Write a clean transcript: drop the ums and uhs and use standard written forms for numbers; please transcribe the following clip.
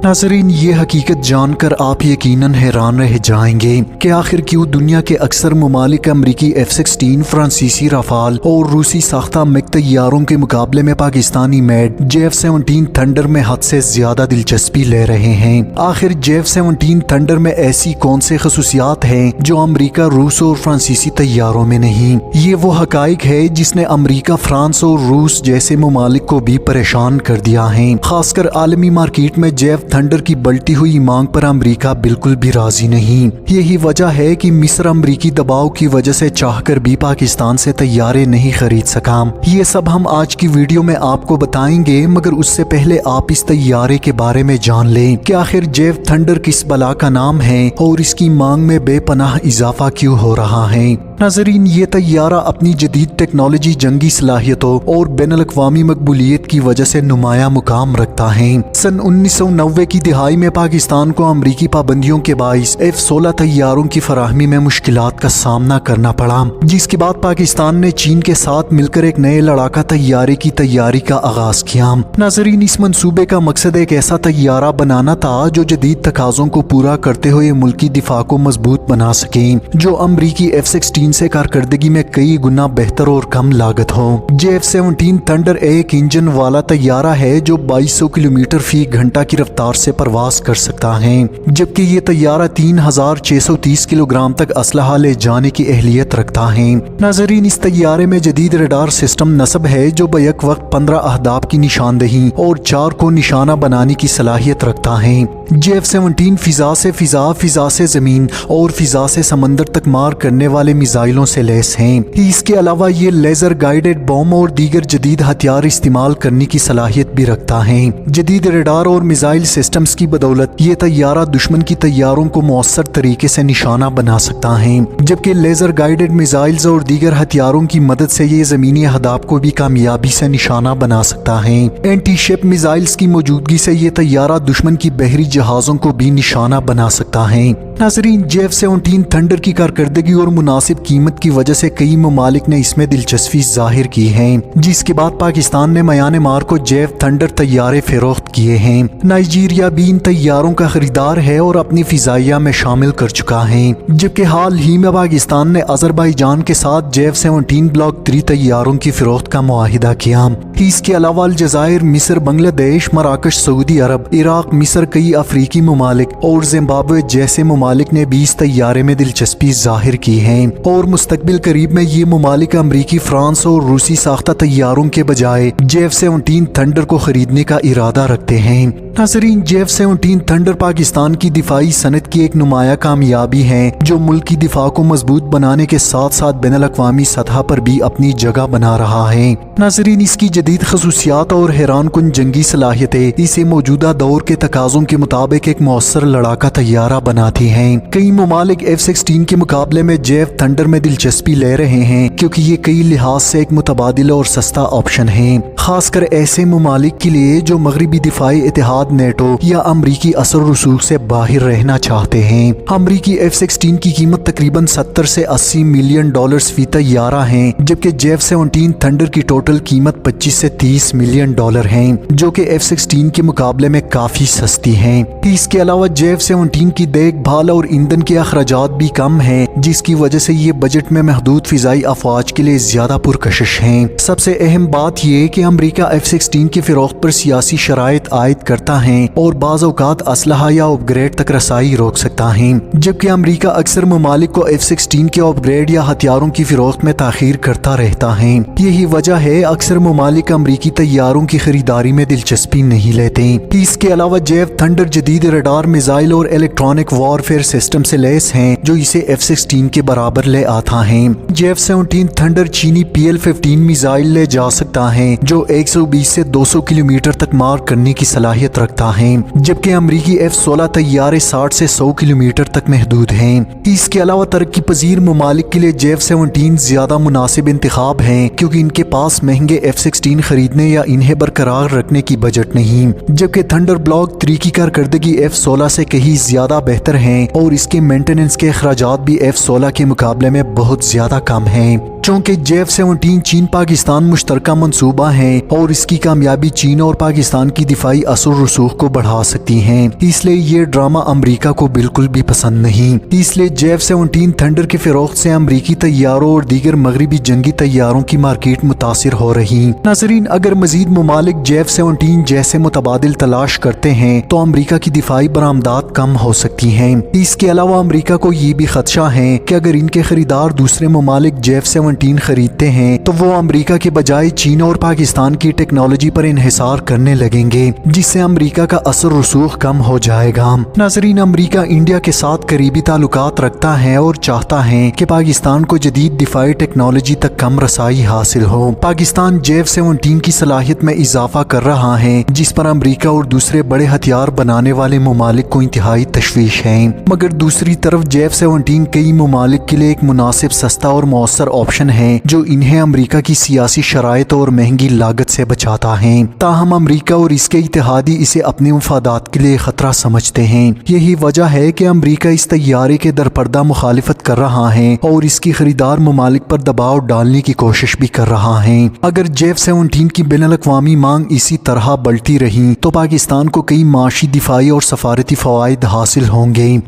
नाज़रीन, ये हकीकत जानकर आप यकीनन हैरान रह जाएंगे कि आखिर क्यों दुनिया के अक्सर ममालिक अमरीकी F-16, फ्रांसीसी राफाल और रूसी साख्ता मिग तैयारों के मुकाबले में पाकिस्तानी मेड JF-17 थंडर में हद से ज्यादा दिलचस्पी ले रहे हैं। आखिर JF-17 थंडर में ऐसी कौन से खसूसियात हैं जो अमरीका, रूस और फ्रांसीसी तैयारों में नहीं। ये वो हकाइक है जिसने अमरीका, फ्रांस और रूस जैसे ममालिक को भी परेशान कर दिया है। खासकर आलमी मार्केट में JF थंडर की बढ़ती हुई मांग पर अमरीका बिल्कुल भी राजी नहीं। यही वजह है कि मिस्र अमरीकी दबाव की वजह से चाहकर भी पाकिस्तान से तैयारे नहीं खरीद सका। ये सब हम आज की वीडियो में आपको बताएंगे, मगर उससे पहले आप इस तैयारे के बारे में जान लें कि आखिर JF थंडर किस बला का नाम है और इसकी मांग में बेपनाह इजाफा क्यों हो रहा है। नाज़रीन, ये तैयारा अपनी जदीद टेक्नोलॉजी, जंगी सलाहियतों और बैनुल-अक़वामी मकबूलियत की वजह से नुमाया मुकाम रखता है। सन 1990 की दिहाई में पाकिस्तान को अमरीकी पाबंदियों के बाइस F-16 तैयारों की फराहमी में मुश्किलात का सामना करना पड़ा, जिसके बाद पाकिस्तान ने चीन के साथ मिलकर एक नए लड़ाका तैयारे की तैयारी का आगाज किया। नाज़रीन, इस मंसूबे का मकसद एक ऐसा तैयारा बनाना था जो जदीद तकाज़ों को पूरा करते हुए मुल्की दिफा को मजबूत बना सके, जो अमरीकी F-16 से कारकर्दगी में कई गुना बेहतर और कम लागत हो। JF-17 थंडर एक इंजन वाला तैयारा है जो 2200 किलोमीटर फी घंटा की रफ्तार से परवास कर सकता है, जबकि ये तैयारा 3630 किलोग्राम तक असलहा ले जाने की अहलियत रखता है। नाज़रीन, इस तैयारे में जदीद रडार सिस्टम नस्ब है जो बैक वक्त 15 अहदाफ की निशानदही और 4 को निशाना बनाने की सलाहियत रखता है। JF-17 फिजा से फिजा, फिजा से जमीन और फिजा से समंदर तक मार करने वाले मिसाइलों से लैस हैं। इसके अलावा ये लेजर गाइडेड बॉम्ब और दीगर जदीद हथियार इस्तेमाल करने की सलाहियत भी रखता है। जदीद रडार और मिसाइल सिस्टम्स की बदौलत ये तैयारा दुश्मन की तैयारों को मौसर तरीके से निशाना बना सकता है, जबकि लेजर गाइडेड मिसाइल्स और दीगर हथियारों की मदद से ये जमीनी अहदाफ को भी कामयाबी से निशाना बना सकता है। एंटी शिप मिसाइल्स की मौजूदगी से ये तैयारा दुश्मन की बहरी जहाजों को भी निशाना बना सकता है। नाज़रीन, JF-17 थंडर की कारकर्दगी और मुनासिब कीमत की वजह से कई ममालिक ने इसमें दिलचस्पी जाहिर की है, जिसके बाद पाकिस्तान ने म्यांमार को JF थंडर तैयारे फरोख्त किए हैं। नाइजीरिया भी इन तैयारों का खरीदार है और अपनी फिजाइया में शामिल कर चुका है, जबकि हाल ही में पाकिस्तान ने अजरबैजान के साथ JF-17 ब्लॉक 3 तैयारों की फरोख्त का मुआहिदा किया। इसके अलावा अलजायर, मिस्र, बांग्लादेश, मराकश, सऊदी अरब, इराक, मिस्र, कई अफ्रीकी ममालिक और जिम्बाब्वे जैसे ममालिक ने भी इस तैयारे में दिलचस्पी जाहिर की है और मुस्तकबिल करीब में ये ममालिक अमरीकी, फ्रांस और रूसी साख्ता तैयारों के बजाय JF-17 थंडर को खरीदने का इरादा रखते हैं। नाज़रीन, JF-17 थंडर पाकिस्तान की दिफाई सनत की एक नुमाया कामयाबी है जो मुल्क की दिफा को मजबूत बनाने के साथ साथ बैनुल-अक़वामी सतह पर भी अपनी जगह बना रहा है। नाज़रीन, इसकी जदीद खसूसियात और हैरान कुन जंगी सलाहियतें इसे मौजूदा दौर के तकाज़ों के मुताबिक एक मौसर लड़ाका तैयारा बनाती हैं। कई ममालिक F-16 के मुकाबले में JF थंडर में दिलचस्पी ले रहे हैं क्योंकि ये कई लिहाज से एक मुतबादिल और सस्ता ऑप्शन है, खासकर ऐसे ममालिक के लिए जो मगरबी दिफाई इतिहाद, नेटो या अमरीकी असर रसूख से बाहर रहना चाहते हैं। अमरीकी F-16 की कीमत तकरीबन 70 से 80 मिलियन डॉलर्स फी तैयारा है, जबकि JF-17 थंडर की टोटल कीमत 25 से 30 मिलियन डॉलर है, जो कि F-16 के मुकाबले में काफी सस्ती है। इसके अलावा JF-17 की देखभाल और ईंधन के अखराजात भी कम है, जिसकी वजह से ये बजट में महदूद फिजाई अफवाज के लिए ज्यादा पुरकशिश है। सबसे अहम बात यह कि अमरीका F-16 की फरोख्त पर सियासी शराइत आयद करता है और बाज़ औक़ात असलहा या अपग्रेड तक रसाई रोक सकता है, जबकि अमरीका अक्सर ममालिक को F-16 के अपग्रेड या हथियारों की फरोख्त में ताखीर करता रहता है। यही वजह है अक्सर ममालिक अमरीकी तैयारों की खरीदारी में दिलचस्पी नहीं लेते। इसके अलावा JF थंडर जदीद रडार, मिसाइल और इलेक्ट्रॉनिक वॉरफेयर सिस्टम से लैस हैं जो इसे F-16 के बराबर ले आता है। JF-17 थंडर चीनी PL-15 मिसाइल ले जा सकता है जो 120 से 200 किलोमीटर तक मार करने की सलाहियत रखता है, जबकि अमरीकी F-16 तैयारे 60 से 100 किलोमीटर तक महदूद हैं। इसके अलावा तरक्की पजीर ममालिक के लिए JF-17 ज्यादा मुनासिब इंतखाब है क्योंकि इनके पास महंगे F-16 खरीदने या इन्हें बरकरार रखने की बजट नहीं, जबकि थंडर ब्लॉक 3 की कारकर्दगी F-16 से कहीं ज्यादा बेहतर है और इसके मेंटेनेंस के अखराजात भी F-16 के मुकाबले में बहुत ज्यादा कम हैं। चूँकि JF-17 चीन पाकिस्तान मुश्तरका मंसूबा है और इसकी कामयाबी चीन और पाकिस्तान की दिफाई असर रसूख को बढ़ा सकती है, इसलिए ये ड्रामा अमरीका को बिल्कुल भी पसंद नहीं। इसलिए JF-17 थंडर के फिरोख्त से अमरीकी तैयारों और दीगर मगरबी जंगी तैयारों की मार्केट मुतासिर हो रही। नाज़रीन, अगर मजीद ममालिक JF-17 जैसे मुतबादिल तलाश करते हैं तो अमरीका की दिफाई बरामदात कम हो सकती हैं। इसके अलावा अमरीका को ये भी खदशा है कि अगर इनके खरीदार दूसरे ममालिक JF-17 खरीदते हैं तो वो अमरीका के बजाय चीन और पाकिस्तान की टेक्नोलॉजी पर इन्हिसार करने लगेंगे, जिससे अमरीका का असर रसूख कम हो जाएगा। नाज़रीन, अमरीका इंडिया के साथ करीबी ताल्लुकात रखता है और चाहता है कि पाकिस्तान को जदीद दिफाई टेक्नोलॉजी तक कम रसाई हासिल हो। पाकिस्तान JF-17 की सलाहियत में इजाफा कर रहा है, जिस पर अमरीका और दूसरे बड़े हथियार बनाने वाले ममालिक को इंतहाई तशवीश है। मगर दूसरी तरफ JF-17 कई ममालिक के लिए एक मुनासिब, सस्ता और मौसर ऑप्शन है जो इन्हें अमरीका की सियासी शराइत और महंगी लागत से बचाता है। ताहम अमरीका और इसके इत्तेहादी इसे अपने मफादात के लिए खतरा समझते हैं। यही वजह है कि अमरीका इस तैयारे के दरपर्दा मुखालिफत कर रहा है और इसकी खरीदार ममालिक पर दबाव डालने की कोशिश भी कर रहा है। अगर JF-17 की बैनुल-अक़वामी मांग इसी तरह बढ़ती रही तो पाकिस्तान को कई माशी, दिफाई और सफारती फ़वाइद हासिल होंगे।